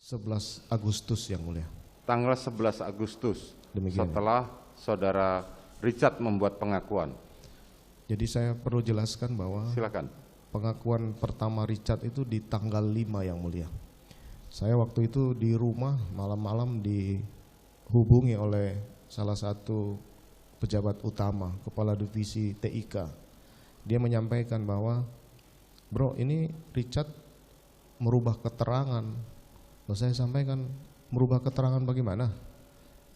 11 Agustus yang mulia. Tanggal 11 Agustus, Demikian. setelah saudara Richard membuat pengakuan. Jadi saya perlu jelaskan bahwa Silakan. pengakuan pertama Richard itu di tanggal 5 yang mulia. Saya waktu itu di rumah malam-malam dihubungi oleh salah satu pejabat utama, kepala divisi TIK. Dia menyampaikan bahwa, bro, ini Richard merubah keterangan. Lalu saya sampaikan, merubah keterangan bagaimana?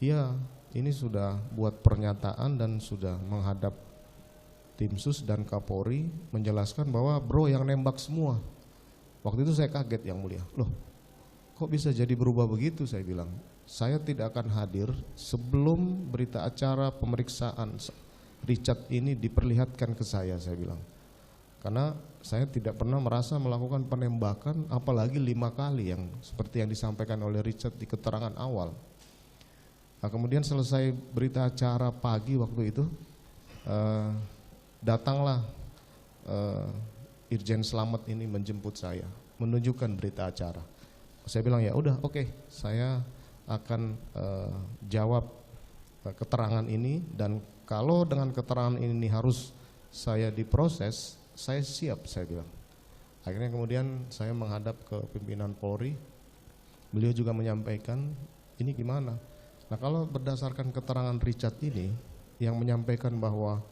Iya, ini sudah buat pernyataan dan sudah menghadap tim sus dan Kapolri menjelaskan bahwa bro yang nembak semua. Waktu itu saya kaget yang mulia. Loh, kok bisa jadi berubah begitu? Saya bilang, saya tidak akan hadir sebelum berita acara pemeriksaan Richard ini diperlihatkan ke saya bilang. Karena saya tidak pernah merasa melakukan penembakan, apalagi 5 kali yang seperti yang disampaikan oleh Richard di keterangan awal. Nah, kemudian selesai berita acara pagi waktu itu, datanglah Irjen Slamet ini menjemput saya, menunjukkan berita acara. Saya bilang ya udah, oke, saya akan jawab keterangan ini, dan kalau dengan keterangan ini harus saya diproses, saya siap, saya bilang. Akhirnya kemudian saya menghadap ke pimpinan Polri, beliau juga menyampaikan ini gimana. Nah, kalau berdasarkan keterangan Richard ini yang menyampaikan bahwa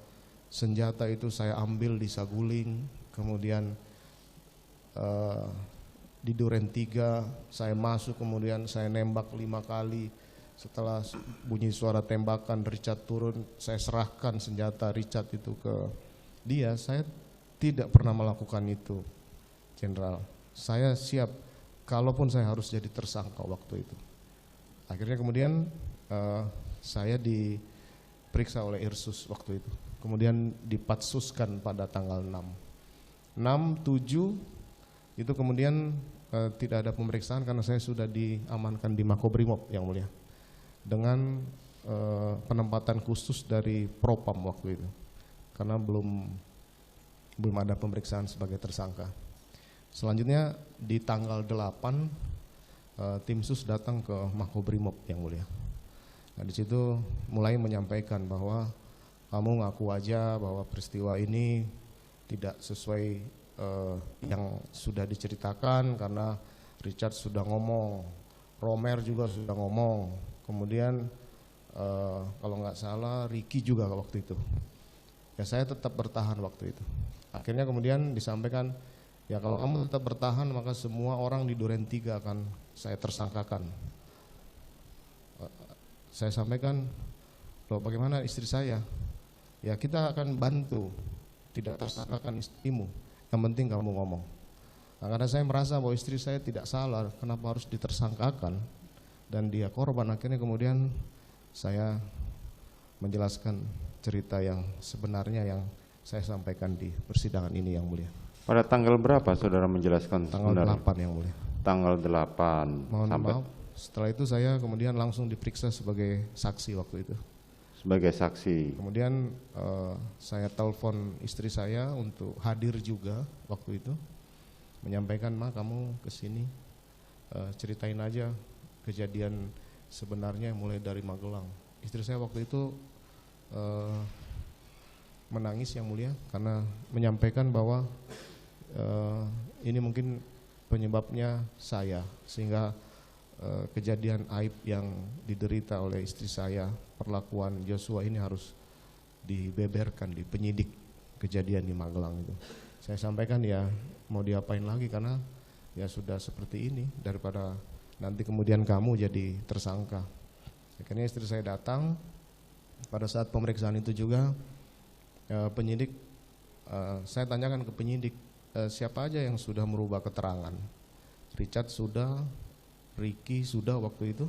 senjata itu saya ambil di Saguling, kemudian di Duren 3 saya masuk, kemudian saya nembak 5 kali, setelah bunyi suara tembakan Richard turun, saya serahkan senjata Richard itu ke dia. Saya tidak pernah melakukan itu, Jenderal. Saya siap kalaupun saya harus jadi tersangka waktu itu. Akhirnya kemudian saya diperiksa oleh Irsus waktu itu, kemudian dipatsuskan pada tanggal 6, 7 itu kemudian tidak ada pemeriksaan karena saya sudah diamankan di Makobrimob yang mulia dengan penempatan khusus dari Propam waktu itu, karena belum ada pemeriksaan sebagai tersangka. Selanjutnya di tanggal 8 tim sus datang ke Makobrimob yang mulia. Nah, di situ mulai menyampaikan bahwa kamu ngaku aja bahwa peristiwa ini tidak sesuai yang sudah diceritakan, karena Richard sudah ngomong, Romer juga sudah ngomong, kemudian kalau nggak salah Ricky juga waktu itu. Ya saya tetap bertahan waktu itu. Akhirnya kemudian disampaikan, ya kalau kamu tetap bertahan maka semua orang di Duren 3 akan saya tersangkakan. Saya sampaikan, loh bagaimana istri saya? Ya kita akan bantu, tidak tersangkakan istrimu, yang penting kamu ngomong. Nah, karena saya merasa bahwa istri saya tidak salah, kenapa harus ditersangkakan, dan dia korban. Akhirnya kemudian saya menjelaskan cerita yang sebenarnya yang saya sampaikan di persidangan ini yang mulia. Pada tanggal berapa saudara menjelaskan? Tanggal sebenarnya? 8 yang mulia. Tanggal 8. Mohon sampai maaf, setelah itu saya kemudian langsung diperiksa sebagai saksi waktu itu. Sebagai saksi. Kemudian saya telepon istri saya untuk hadir juga waktu itu, menyampaikan, Ma kamu kesini, ceritain aja kejadian sebenarnya mulai dari Magelang. Istri saya waktu itu menangis yang mulia karena menyampaikan bahwa ini mungkin penyebabnya saya, sehingga kejadian aib yang diderita oleh istri saya, perlakuan Joshua ini harus dibeberkan di penyidik kejadian di Magelang itu. Saya sampaikan ya mau diapain lagi, karena ya sudah seperti ini, daripada nanti kemudian kamu jadi tersangka. Akhirnya istri saya datang. Pada saat pemeriksaan itu juga penyidik, saya tanyakan ke penyidik, siapa aja yang sudah merubah keterangan? Richard sudah, Ricky sudah waktu itu,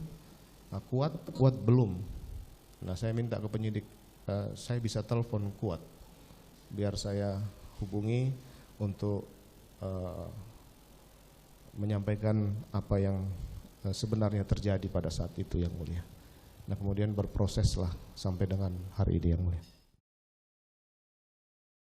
Kuat belum. Nah saya minta ke penyidik, saya bisa telepon Kuat biar saya hubungi untuk menyampaikan apa yang sebenarnya terjadi pada saat itu yang mulia. Nah kemudian berproseslah sampai dengan hari ini yang mulia.